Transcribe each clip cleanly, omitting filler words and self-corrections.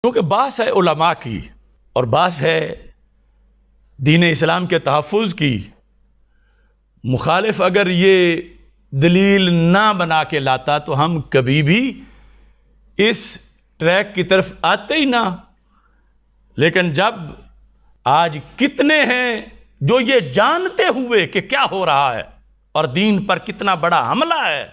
کیونکہ بحث ہے علماء کی اور بحث ہے دین اسلام کے تحفظ کی. مخالف اگر یہ دلیل نہ بنا کے لاتا تو ہم کبھی بھی اس ٹریک کی طرف آتے ہی نہ. لیکن جب آج کتنے ہیں جو یہ جانتے ہوئے کہ کیا ہو رہا ہے اور دین پر کتنا بڑا حملہ ہے.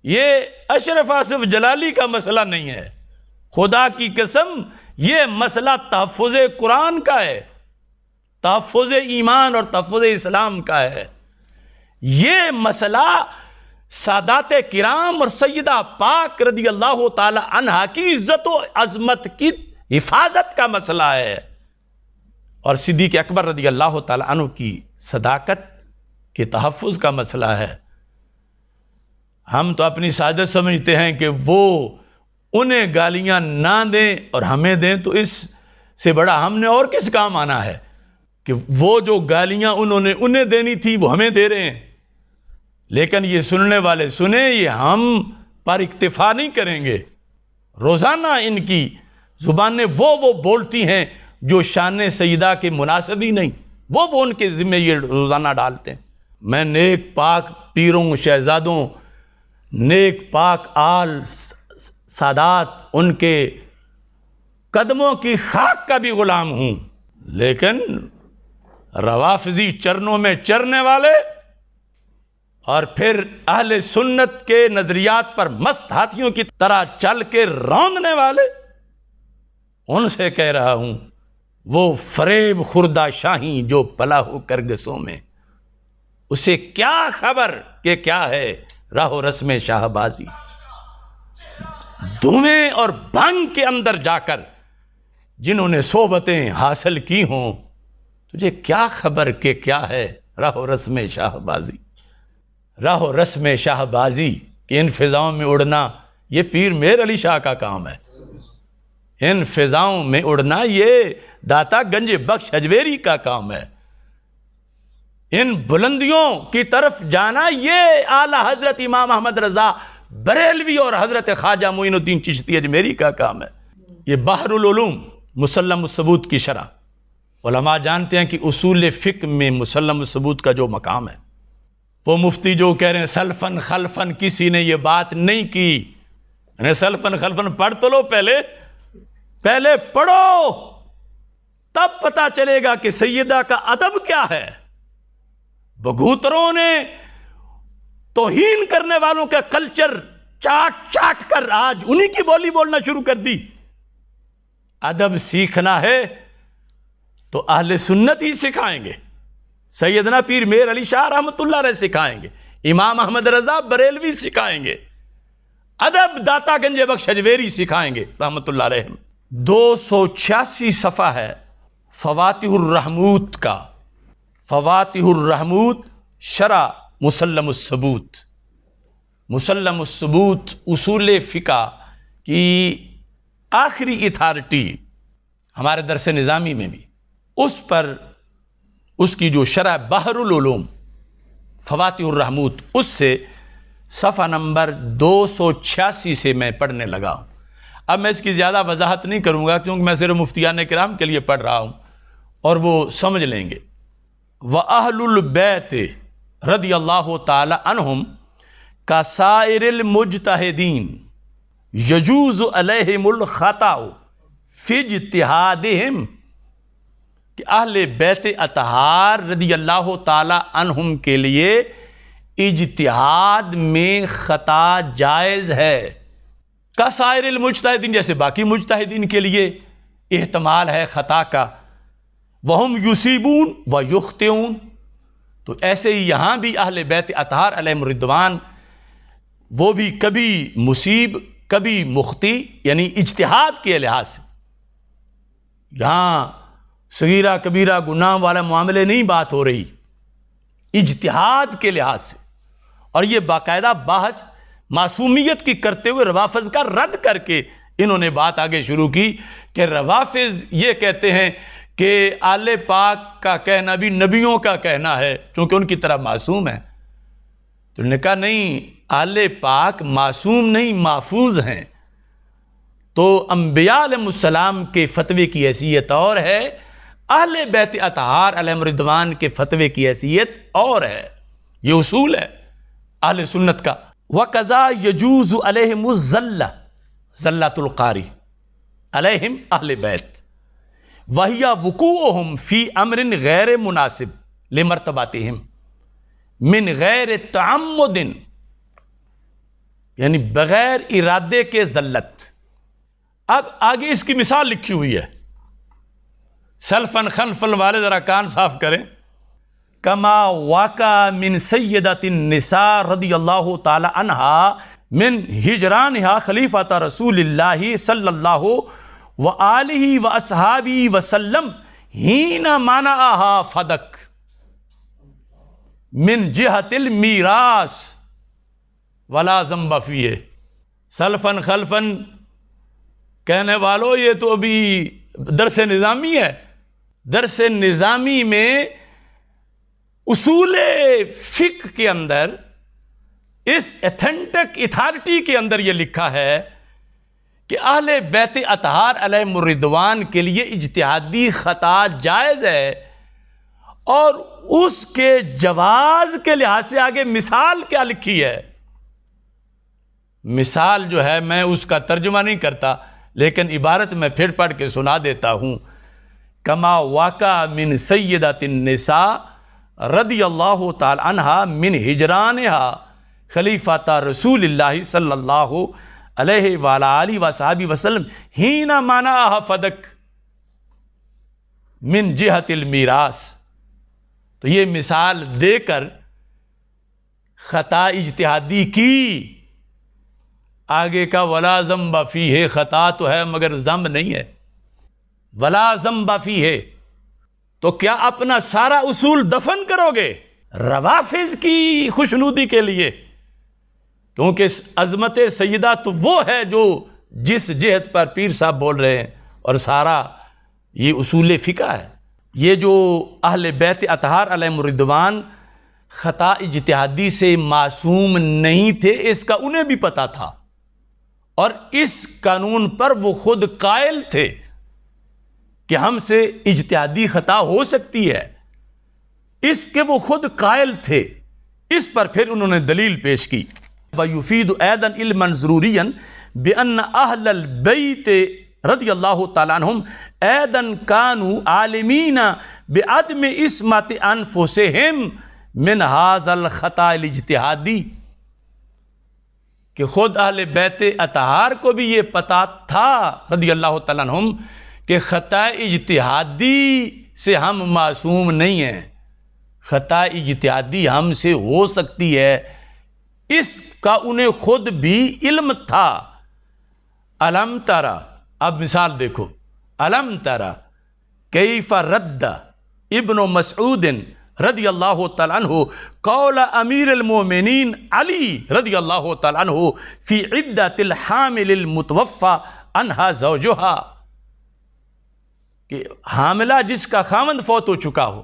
یہ اشرف آصف جلالی کا مسئلہ نہیں ہے، خدا کی قسم یہ مسئلہ تحفظ قرآن کا ہے، تحفظ ایمان اور تحفظ اسلام کا ہے. یہ مسئلہ سادات کرام اور سیدہ پاک رضی اللہ تعالی عنہا کی عزت و عظمت کی حفاظت کا مسئلہ ہے اور صدیق اکبر رضی اللہ تعالی عنہ کی صداقت کے تحفظ کا مسئلہ ہے. ہم تو اپنی سعادت سمجھتے ہیں کہ وہ انہیں گالیاں نہ دیں اور ہمیں دیں تو اس سے بڑا ہم نے اور کس کام آنا ہے کہ وہ جو گالیاں انہیں دینی تھی وہ ہمیں دے رہے ہیں. لیکن یہ سننے والے سنیں، یہ ہم پر اکتفا نہیں کریں گے. روزانہ ان کی زبانیں وہ بولتی ہیں جو شان سیدہ کے مناسب ہی نہیں، وہ ان کے ذمہ یہ روزانہ ڈالتے ہیں. میں نیک پاک پیروں شہزادوں، نیک پاک آل سادات، ان کے قدموں کی خاک کا بھی غلام ہوں. لیکن روافضی چرنوں میں چرنے والے اور پھر اہل سنت کے نظریات پر مست ہاتھیوں کی طرح چل کے روندنے والے، ان سے کہہ رہا ہوں وہ فریب خوردہ شاہی جو پلا ہو کرگسوں میں، اسے کیا خبر کہ کیا ہے راہ و رسم شاہ بازی. دھویں اور بھنگ کے اندر جا کر جنہوں نے صحبتیں حاصل کی ہوں، تجھے کیا خبر کہ کیا ہے راہ و رسم شاہ بازی. راہ و رسم شاہ بازی کہ ان فضاؤں میں اڑنا یہ پیر مہر علی شاہ کا کام ہے. ان فضاؤں میں اڑنا یہ داتا گنج بخش حجویری کا کام ہے. ان بلندیوں کی طرف جانا یہ اعلیٰ حضرت امام احمد رضا بریلوی اور حضرت خواجہ معین الدین چشتی اجمیری کا کام ہے. یہ بحر العلوم مسلم الثبوت کی شرح، علماء جانتے ہیں کہ اصول فقہ میں مسلم الثبوت کا جو مقام ہے، وہ مفتی جو کہہ رہے ہیں سلفن خلفن کسی نے یہ بات نہیں کی. یعنی سلفن خلفن پڑھ تو لو، پہلے پڑھو تب پتا چلے گا کہ سیدہ کا ادب کیا ہے. بگوتروں نے توہین کرنے والوں کا کلچر چاٹ کر آج انہی کی بولی بولنا شروع کر دی. ادب سیکھنا ہے تو اہل سنت ہی سکھائیں گے، سیدنا پیر مہر علی شاہ رحمۃ اللہ علیہ سکھائیں گے، امام احمد رضا بریلوی سکھائیں گے، ادب داتا گنج بخش حجویری سکھائیں گے رحمۃ اللہ علیہ. 286 صفحہ ہے فواتح الرحموت کا، فواتح الرحموت شرح مسلم الثبوت. مسلم الثبوت اصول فقہ کی آخری اتھارٹی ہمارے درس نظامی میں بھی، اس پر اس کی جو شرح بحر العلوم فواتح الرحموت، اس سے صفحہ نمبر 286 سے میں پڑھنے لگا ہوں. اب میں اس کی زیادہ وضاحت نہیں کروں گا کیونکہ میں صرف مفتیان کرام کے لیے پڑھ رہا ہوں اور وہ سمجھ لیں گے. وَأَهْلُ الْبَيْتِ رضی اللہ تعالی عنہم کَسَائِرِ الْمُجْتَہِدِينَ يَجُوزُ عَلَيْهِمُ الْخَطَأُ فِي اجْتِہَادِهِمْ، کہ اہل بیت اطہار رضی اللہ تعالی عنہم کے لیے اجتہاد میں خطا جائز ہے. کسائر المجتہدین، جیسے باقی مجتہدین کے لیے احتمال ہے خطا کا. وہم یصیبون و یخطئون، تو ایسے ہی یہاں بھی اہل بیت اطہار علیہم الرضوان وہ بھی کبھی مصیب کبھی مخطی، یعنی اجتہاد کے لحاظ سے. یہاں صغیرہ کبیرہ گناہ والا معاملے نہیں بات ہو رہی، اجتہاد کے لحاظ سے. اور یہ باقاعدہ بحث معصومیت کی کرتے ہوئے روافض کا رد کر کے انہوں نے بات آگے شروع کی کہ روافض یہ کہتے ہیں کہ آل پاک کا کہنا بھی نبیوں کا کہنا ہے چونکہ ان کی طرح معصوم ہے. تو انہوں نے کہا نہیں، آل پاک معصوم نہیں، محفوظ ہیں. تو انبیاء علیہ السلام کے فتوے کی حیثیت اور ہے، اہل بیت اطہار علیہم رضوان کے فتوے کی حیثیت اور ہے۔ یہ اصول ہے اہل سنت کا۔ وَقَذَا يَجُوزُ عَلَيْهِمُ الزَّلَّةُ زَلَّةُ الْقَارِ علیہم اہل بیت وَهِيَ وُقُوعُهُمْ فِي أَمْرٍ غیر مناسب لمرتباتہم من غیر تعمد، یعنی بغیر ارادے کے ذلت۔ اب آگے اس کی مثال لکھی ہوئی ہے، سلفن خلفن والے ذرا کان صاف کریں۔ کما واقع من سیدۃ النساء رضی اللہ تعالی عنہا من ہجرانہا خلیفۃ رسول اللہ صلی اللہ وآلہ واصحابہ وسلم حین منعہا فدک من جہت المیراث ولا ذنب فیہ۔ سلفن خلفن کہنے والوں، یہ تو ابھی درس نظامی ہے۔ درس نظامی میں اصول فقہ کے اندر، اس ایتھنٹک اتھارٹی کے اندر یہ لکھا ہے کہ اہل بیت اطہار علیہم الرضوان کے لیے اجتہادی خطا جائز ہے، اور اس کے جواز کے لحاظ سے آگے مثال کیا لکھی ہے۔ مثال جو ہے میں اس کا ترجمہ نہیں کرتا، لیکن عبارت میں پھر پڑھ کے سنا دیتا ہوں۔ کما واقع من سیدۃ النساء رضی اللہ تعالی عنہا من ہجرانہا خلیفۃ رسول اللہ صلی اللہ علیہ وآلہ وصحبہ وسلم حین منعہا فدک من جہت المیراث۔ تو یہ مثال دے کر خطا اجتہادی کی، آگے کا ولا ذنب فیہ، خطا تو ہے مگر ذنب نہیں ہے، ولا ذنب فیہ۔ تو کیا اپنا سارا اصول دفن کرو گے روافض کی خوشنودی کے لیے؟ کیونکہ عظمت سیدہ تو وہ ہے جو جس جہت پر پیر صاحب بول رہے ہیں، اور سارا یہ اصول فقہ ہے۔ یہ جو اہل بیت اطہار علیہم الرضوان خطا اجتہادی سے معصوم نہیں تھے، اس کا انہیں بھی پتہ تھا، اور اس قانون پر وہ خود قائل تھے کہ ہم سے اجتہادی خطا ہو سکتی ہے، اس کے وہ خود قائل تھے۔ اس پر پھر انہوں نے دلیل پیش کی۔ وَيُفِيدُ أَيْضًا عِلْمًا ضُرُورِيًّا بِأَنَّ أَهْلَ الْبَيْتِ رضی اللہ تعالیٰ عنہم أَيْضًا كَانُوا عَالِمِينَ بِعَدْمِ عِصْمَةِ أَنفُسِهِمْ مِنْ هَذَا الْخَطَأِ الْاجْتِهَادِي، کہ خود اہل بیت اطہار کو بھی یہ پتہ تھا رضی اللہ تعالیٰ عنہم کہ خطا اجتہادی سے ہم معصوم نہیں ہیں، خطا اجتہادی ہم سے ہو سکتی ہے، اس کا انہیں خود بھی علم تھا۔ الم ترى، اب مثال دیکھو، الم ترى کیف رد ابن مسعود رضی اللہ تعالیٰ عنہ قول امیر المومنین علی رضی اللہ تعالیٰ عنہ فی عدت الحامل المتوفى عنہا زوجہا، کہ حاملہ جس کا خاوند فوت ہو چکا ہو،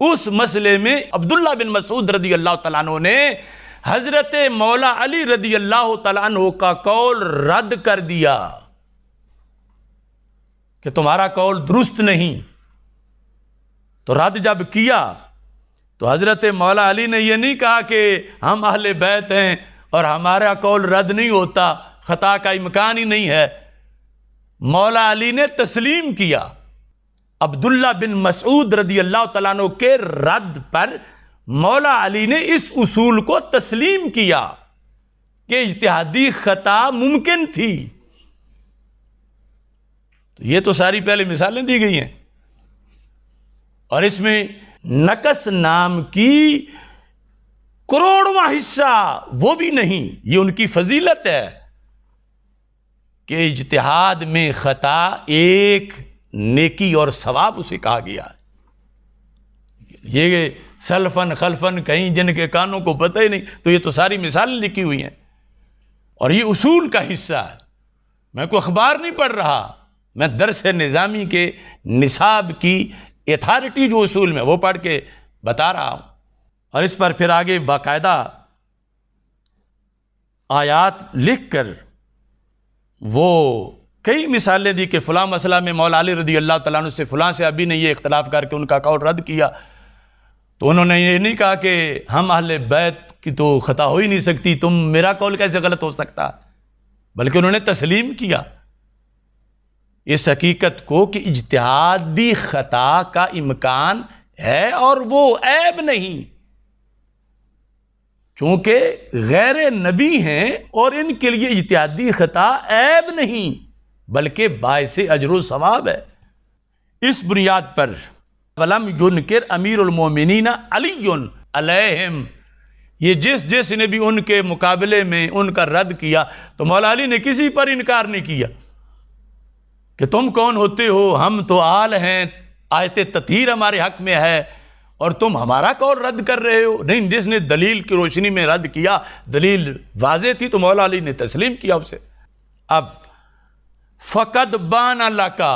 اس مسئلے میں عبداللہ بن مسعود رضی اللہ تعالیٰ عنہ نے حضرت مولا علی رضی اللہ تعالیٰ عنہ کا قول رد کر دیا کہ تمہارا قول درست نہیں۔ تو رد جب کیا تو حضرت مولا علی نے یہ نہیں کہا کہ ہم اہل بیت ہیں اور ہمارا قول رد نہیں ہوتا، خطا کا امکان ہی نہیں ہے۔ مولا علی نے تسلیم کیا۔ عبداللہ بن مسعود رضی اللہ تعالیٰ عنہ کے رد پر مولا علی نے اس اصول کو تسلیم کیا کہ اجتہادی خطا ممکن تھی۔ تو یہ تو ساری پہلے مثالیں دی گئی ہیں، اور اس میں نقص نام کی کروڑواں حصہ وہ بھی نہیں۔ یہ ان کی فضیلت ہے کہ اجتہاد میں خطا ایک نیکی اور ثواب اسے کہا گیا ہے۔ یہ سلفن خلفن کہیں جن کے کانوں کو پتہ ہی نہیں، تو یہ تو ساری مثالیں لکھی ہوئی ہیں، اور یہ اصول کا حصہ ہے۔ میں کوئی اخبار نہیں پڑھ رہا، میں درس نظامی کے نصاب کی اتھارٹی جو اصول میں وہ پڑھ کے بتا رہا ہوں۔ اور اس پر پھر آگے باقاعدہ آیات لکھ کر وہ کئی مثالیں دی کہ فلاں مسئلہ میں مولا علی رضی اللہ تعالیٰ عنہ سے فلاں سے ابھی نے یہ اختلاف کر کے ان کا قول رد کیا، تو انہوں نے یہ نہیں کہا کہ ہم اہل بیت کی تو خطا ہو ہی نہیں سکتی، تم میرا قول کیسے غلط ہو سکتا، بلکہ انہوں نے تسلیم کیا اس حقیقت کو کہ اجتہادی خطا کا امکان ہے اور وہ عیب نہیں، چونکہ غیر نبی ہیں اور ان کے لیے اجتہادی خطا عیب نہیں بلکہ باعث اجر و ثواب ہے۔ اس بنیاد پر وَلَمْ يُنْكِرْ امیر المومنین علی علیہم، یہ جس نے بھی ان کے مقابلے میں ان کا رد کیا تو مولا علی نے کسی پر انکار نہیں کیا کہ تم کون ہوتے ہو، ہم تو آل ہیں، آیت تطہیر ہمارے حق میں ہے اور تم ہمارا قول رد کر رہے ہو۔ نہیں، جس نے دلیل کی روشنی میں رد کیا، دلیل واضح تھی تو مولا علی نے تسلیم کیا اسے۔ اب فقد بان لکا،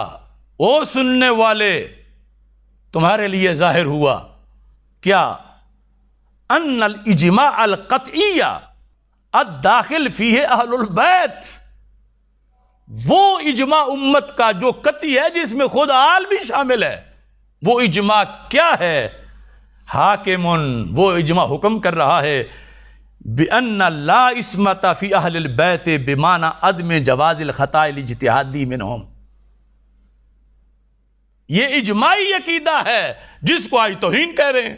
او سننے والے تمہارے لیے ظاہر ہوا کیا، ان الاجماع القطعی الداخل فیہ اہل البیت، وہ اجماع امت کا جو قطعی ہے جس میں خود آل بھی شامل ہے، وہ اجماع کیا ہے، حاکمن، وہ اجماع حکم کر رہا ہے بِأَنَّ لَا عِصْمَةَ فِي أَهْلِ الْبَيْتِ بِمَعنَى عَدْمِ جَوَازِ الْخَطَاءِ الْاجْتِهَادِي مِنْهُمْ، یہ اجماعی عقیدہ ہے جس کو آج توہین کہہ رہے ہیں۔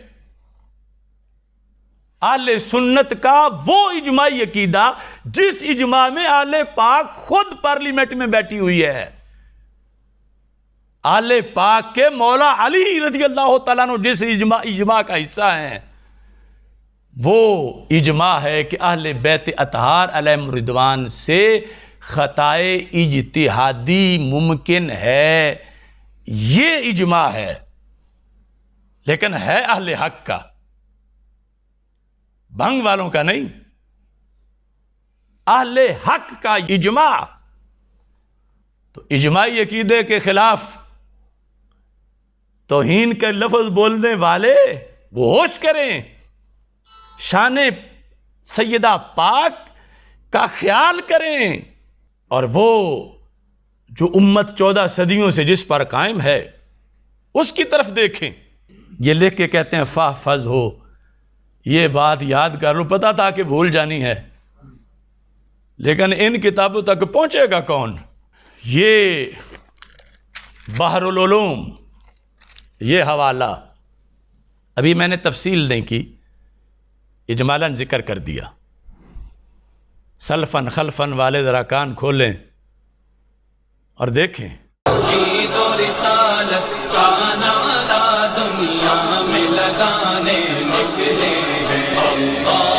اہل سنت کا وہ اجماعی عقیدہ جس اجماع میں اہل پاک خود پارلیمنٹ میں بیٹھی ہوئی ہے، اہل پاک کے مولا علی رضی اللہ تعالیٰ عنہ جس اجماع کا حصہ ہیں، وہ اجماع ہے کہ اہل بیت اطہار علیہم رضوان سے خطائے اجتہادی ممکن ہے، یہ اجماع ہے، لیکن ہے اہل حق کا، بھنگ والوں کا نہیں، اہل حق کا اجماع۔ تو اجماعی عقیدے کے خلاف توہین کے لفظ بولنے والے وہ ہوش کریں، شان سیدہ پاک کا خیال کریں، اور وہ جو امت 14 صدیوں سے جس پر قائم ہے اس کی طرف دیکھیں۔ یہ لکھ کے کہتے ہیں فاحفظ ہو، یہ بات یاد کر لو، پتا تھا کہ بھول جانی ہے لیکن ان کتابوں تک پہنچے گا کون؟ یہ بحر العلوم، یہ حوالہ ابھی میں نے تفصیل نہیں کی، اجمالاً ذکر کر دیا، سلفن خلفن والے ذرا کان کھولیں اور دیکھیں۔ توحید و رسالت کا نعرہ دنیا میں لگانے نکلے ہیں، اللہ